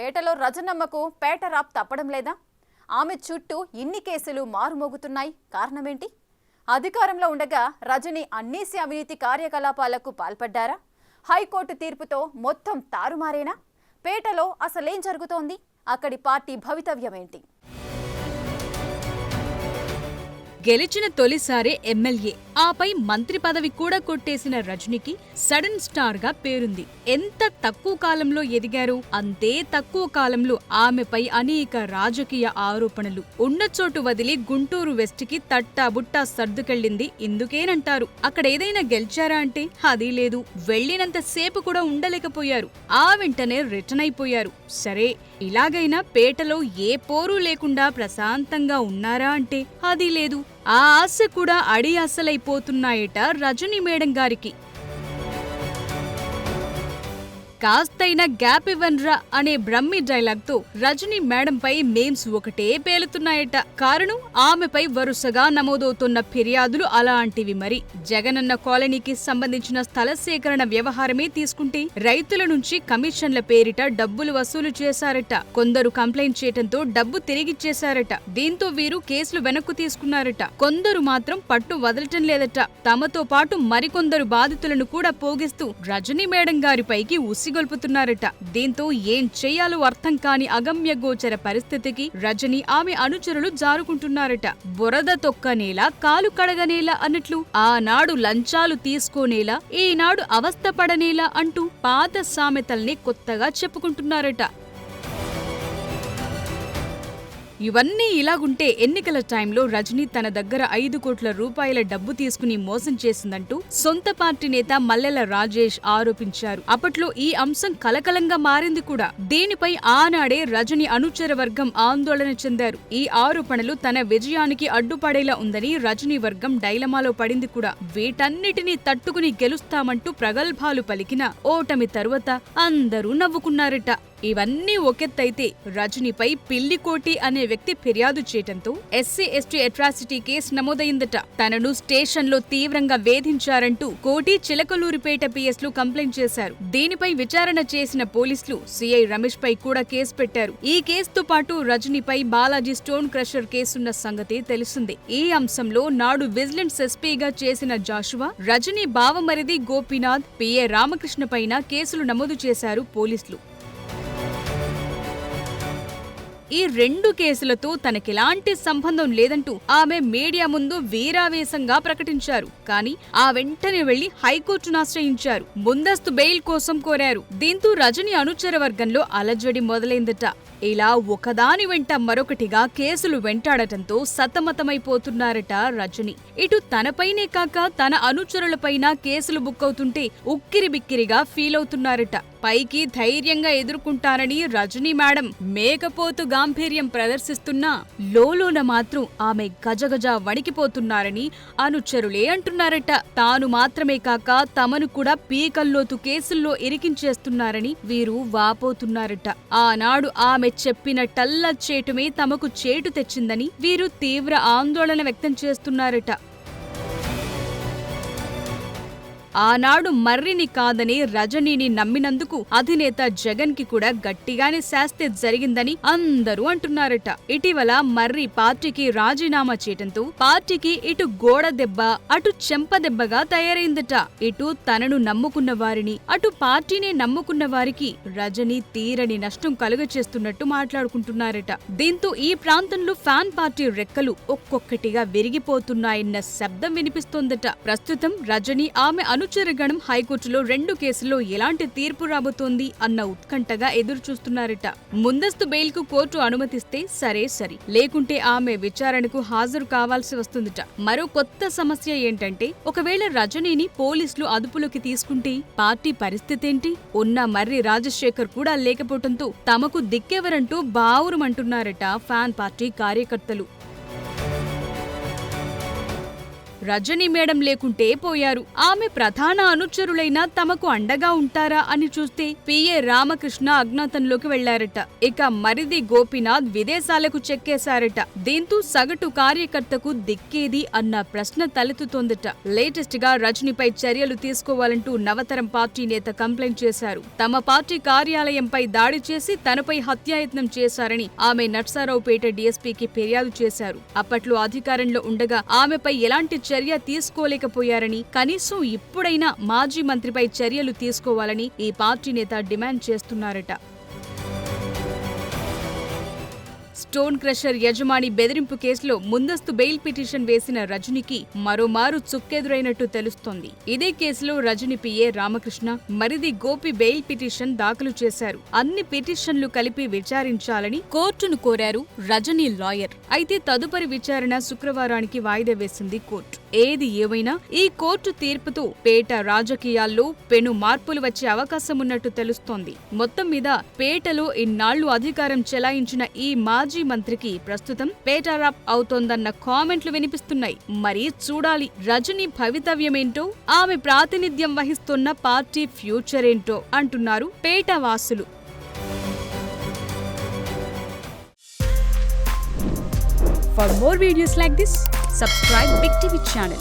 పేటలో రజనమ్మకు పేట రాప్ తప్పడం లేదా? ఆమె చుట్టూ ఇన్ని కేసులు మారుమోగుతున్నాయి. కారణమేంటి? అధికారంలో ఉండగా రజని అన్నేసి అవినీతి కార్యకలాపాలకు పాల్పడ్డారా? హైకోర్టు తీర్పుతో మొత్తం తారుమారేనా? పేటలో అసలేం జరుగుతోంది? అక్కడి పార్టీ భవితవ్యమేంటి? గెలిచిన తొలిసారే ఎమ్మెల్యే, ఆపై మంత్రి పదవి కూడా కొట్టేసిన రజనికి సడన్ స్టార్ గా పేరుంది. ఎంత తక్కువ కాలంలో ఎదిగారు, అంతే తక్కువ కాలంలో ఆమెపై అనేక రాజకీయ ఆరోపణలు. ఉన్న చోటు వదిలి గుంటూరు వెస్ట్ కి తట్టాబుట్టా సర్దుకెళ్ళింది ఇందుకేనంటారు. అక్కడ ఏదైనా గెలిచారా అంటే అదీ లేదు. వెళ్లినంత సేపు కూడా ఉండలేకపోయారు. ఆ వెంటనే రిటర్న్ అయిపోయారు. సరే, ఇలాగైనా పేటలో ఏ పోరు లేకుండా ప్రశాంతంగా ఉన్నారా అంటే అదీ లేదు. ఆ ఆశ కూడా అడి అసలైపోతున్నాయట రజనీ మేడం గారికి. కాస్తైనా గ్యాప్ ఇవ్వన్రా అనే బ్రహ్మి డైలాగ్ తో రజనీ మేడంపై మేమ్స్ ఒకటే పేలుతున్నాయట. కారణం, ఆమెపై వరుసగా నమోదవుతున్న ఫిర్యాదులు అలాంటివి. మరి జగనన్న కాలనీకి సంబంధించిన స్థల సేకరణ వ్యవహారమే తీసుకుంటే రైతుల నుంచి కమిషన్ల పేరిట డబ్బులు వసూలు చేశారట. కొందరు కంప్లైంట్ చేయడంతో డబ్బు తిరిగిచ్చేశారట. దీంతో వీరు కేసులు వెనక్కు తీసుకున్నారట. కొందరు మాత్రం పట్టు వదలటం లేదట. తమతో పాటు మరికొందరు బాధితులను కూడా పోగిస్తూ రజనీ మేడం గారిపైకి గొల్పుతున్నారట. దీంతో ఏం చెయ్యాలో అర్థం కాని అగమ్య గోచర పరిస్థితికి రజని ఆమె అనుచరులు జారుకుంటున్నారట. బురద తొక్కనేలా కాలు కడగనేలా అన్నట్లు ఆనాడు లంచాలు తీసుకోనేలా, ఈనాడు అవస్థపడనేలా అంటూ పాత సామెతల్ని కొత్తగా చెప్పుకుంటున్నారట. ఇవన్నీ ఇలాగుంటే ఎన్నికల టైంలో రజనీ తన దగ్గర 5 కోట్ల రూపాయల డబ్బు తీసుకుని మోసం చేసిందంటూ సొంత పార్టీ నేత మల్లెల రాజేష్ ఆరోపించారు. అప్పట్లో ఈ అంశం కలకలంగా మారింది కూడా. దీనిపై ఆనాడే రజనీ అనుచర వర్గం ఆందోళన చెందారు. ఈ ఆరోపణలు తన విజయానికి అడ్డుపడేలా ఉందని రజనీ వర్గం డైలమాలో పడింది కూడా. వీటన్నిటినీ తట్టుకుని గెలుస్తామంటూ ప్రగల్భాలు పలికిన ఓటమి తరువాత అందరూ నవ్వుకున్నారట. ఇవన్నీ ఒకెత్తైతే రజనీపై పిల్లికోటి అనే వ్యక్తి ఫిర్యాదు చేయటంతో ఎస్సీ ఎస్టీ అట్రాసిటీ కేసు నమోదైందట. తనను స్టేషన్లో తీవ్రంగా వేధించారంటూ కోటి చిలకలూరిపేట పిఎస్లు కంప్లైంట్ చేశారు. దీనిపై విచారణ చేసిన పోలీసులు సిఐ రమేష్ పై కూడా కేసు పెట్టారు. ఈ కేసుతో పాటు రజనీపై బాలాజీ స్టోన్ క్రషర్ కేసున్న సంగతి తెలిసిందే. ఈ అంశంలో నాడు విజిలెన్స్ ఎస్పీగా చేసిన జాషువా, రజనీ బావమరిది గోపీనాథ్, పిఏ రామకృష్ణ పైన కేసులు నమోదు చేశారు పోలీసులు. ఈ 2 కేసులతో తనకెలాంటి సంబంధం లేదంటూ ఆమె మీడియా ముందు వీరావేశంగా ప్రకటించారు. కానీ ఆ వెంటనే వెళ్లి హైకోర్టును ఆశ్రయించారు. ముందస్తు బెయిల్ కోసం కోరారు. దీంతో రజనీ అనుచర వర్గంలో అలజడి మొదలైందట. ఇలా ఒకదాని వెంట మరొకటిగా కేసులు వెంటాడటంతో సతమతమైపోతున్నారట రజనీ. ఇటు తనపైనే కాక తన అనుచరులపైన కేసులు బుక్కవుతుంటే ఉక్కిరిబిక్కిరిగా ఫీల్ అవుతున్నారట. పైకి ధైర్యంగా ఎదుర్కొంటారని రజనీ మేడం మేకపోతు గాంభీర్యం ప్రదర్శిస్తున్నా లోలోన మాత్రం ఆమె గజగజ వణికిపోతున్నారని అనుచరులే అంటున్నారట. తాను మాత్రమే కాక తమను కూడా పీకల్లోతు కేసుల్లో ఇరికించేస్తున్నారని వీరు వాపోతున్నారట. ఆనాడు ఆమె చెప్పిన టల్లచేటుమే తమకు చేటు తెచ్చిందని వీరు తీవ్ర ఆందోళన వ్యక్తం చేస్తున్నారట. ఆనాడు మర్రిని కాదని రజనీని నమ్మినందుకు అధినేత జగన్ కి కూడా గట్టిగానే శాస్తి జరిగిందని అందరూ అంటున్నారట. ఇటీవల మర్రి పార్టీకి రాజీనామా చేయటంతో పార్టీకి ఇటు గోడ దెబ్బ, అటు చెంప దెబ్బగా తయారైందట. ఇటు తనను నమ్ముకున్న వారిని, అటు పార్టీనే నమ్ముకున్న వారికి రజనీ తీరని నష్టం కలుగచేస్తున్నట్టు మాట్లాడుకుంటున్నారట. దీంతో ఈ ప్రాంతంలో ఫ్యాన్ పార్టీ రెక్కలు ఒక్కొక్కటిగా విరిగిపోతున్నాయన్న శబ్దం వినిపిస్తోందట. ప్రస్తుతం రజనీ ఆమె అనుచరగణం హైకోర్టులో 2 కేసుల్లో ఎలాంటి తీర్పు రాబోతోంది అన్న ఉత్కంఠగా ఎదురుచూస్తున్నారట. ముందస్తు బెయిల్ కు కోర్టు అనుమతిస్తే సరే, లేకుంటే ఆమె విచారణకు హాజరు కావాల్సి వస్తుందట. మరో కొత్త సమస్య ఏంటంటే, ఒకవేళ రజనీని పోలీసులు అదుపులోకి తీసుకుంటే పార్టీ పరిస్థితేంటి? ఉన్న మర్రి రాజశేఖర్ కూడా లేకపోవడంతో తమకు దిక్కెవరంటూ బావురమంటున్నారట ఫ్యాన్ పార్టీ కార్యకర్తలు. రజనీ మేడం లేకుంటే పోయారు. ఆమె ప్రధాన అనుచరులైన తమకు అండగా ఉంటారా అని చూస్తే పిఏ రామకృష్ణ అజ్ఞాతంలోకి వెళ్లారట. ఇక మరిది గోపీనాథ్ విదేశాలకు చెక్కేశారట. దీంతో సగటు కార్యకర్తకు దిక్కేది అన్న ప్రశ్న తలెత్తుతోందట. లేటెస్ట్ గా రజనీపై చర్యలు తీసుకోవాలంటూ నవతరం పార్టీ నేత కంప్లైంట్ చేశారు. తమ పార్టీ కార్యాలయంపై దాడి చేసి తనపై హత్యాయత్నం చేశారని ఆమె నర్సారావుపేట డీఎస్పీకి ఫిర్యాదు చేశారు. అప్పట్లో అధికారంలో ఉండగా ఆమెపై ఎలాంటి చర్య తీసుకోలేకపోయారని, కనీసం ఇప్పుడైనా మాజీ మంత్రిపై చర్యలు తీసుకోవాలని ఈ పార్టీ నేత డిమాండ్ చేస్తున్నారట. స్టోన్ క్రషర్ యజమాని బెదిరింపు కేసులో ముందస్తు బెయిల్ పిటిషన్ వేసిన రజనీకి మరోమారు చుక్కెదురైనట్టు తెలుస్తోంది. ఇదే కేసులో రజనీ పిఏ రామకృష్ణ, మరిది గోపి బెయిల్ పిటిషన్ దాఖలు చేశారు. అన్ని పిటిషన్లు కలిపి విచారించాలని కోర్టును కోరారు రజనీ లాయర్. అయితే తదుపరి విచారణ శుక్రవారానికి వాయిదా వేసింది కోర్టు. ఏది ఏమైనా ఈ కోర్టు తీర్పుతో పేట రాజకీయాల్లో పెను మార్పులు వచ్చే అవకాశం ఉన్నట్టు తెలుస్తోంది. మొత్తం మీద పేటలో ఇన్నాళ్లు అధికారం చెలాయించిన ఈ మాజీ మంత్రికి ప్రస్తుతం పేటారాప్ అవుతోందన్న కామెంట్లు వినిపిస్తున్నాయి. మరి చూడాలి రజనీ భవితవ్యమేంటో, ఆమె ప్రాతినిధ్యం వహిస్తున్న పార్టీ ఫ్యూచర్ ఏంటో అంటున్నారు పేటవాసులు. For more videos like this, subscribe Big TV channel.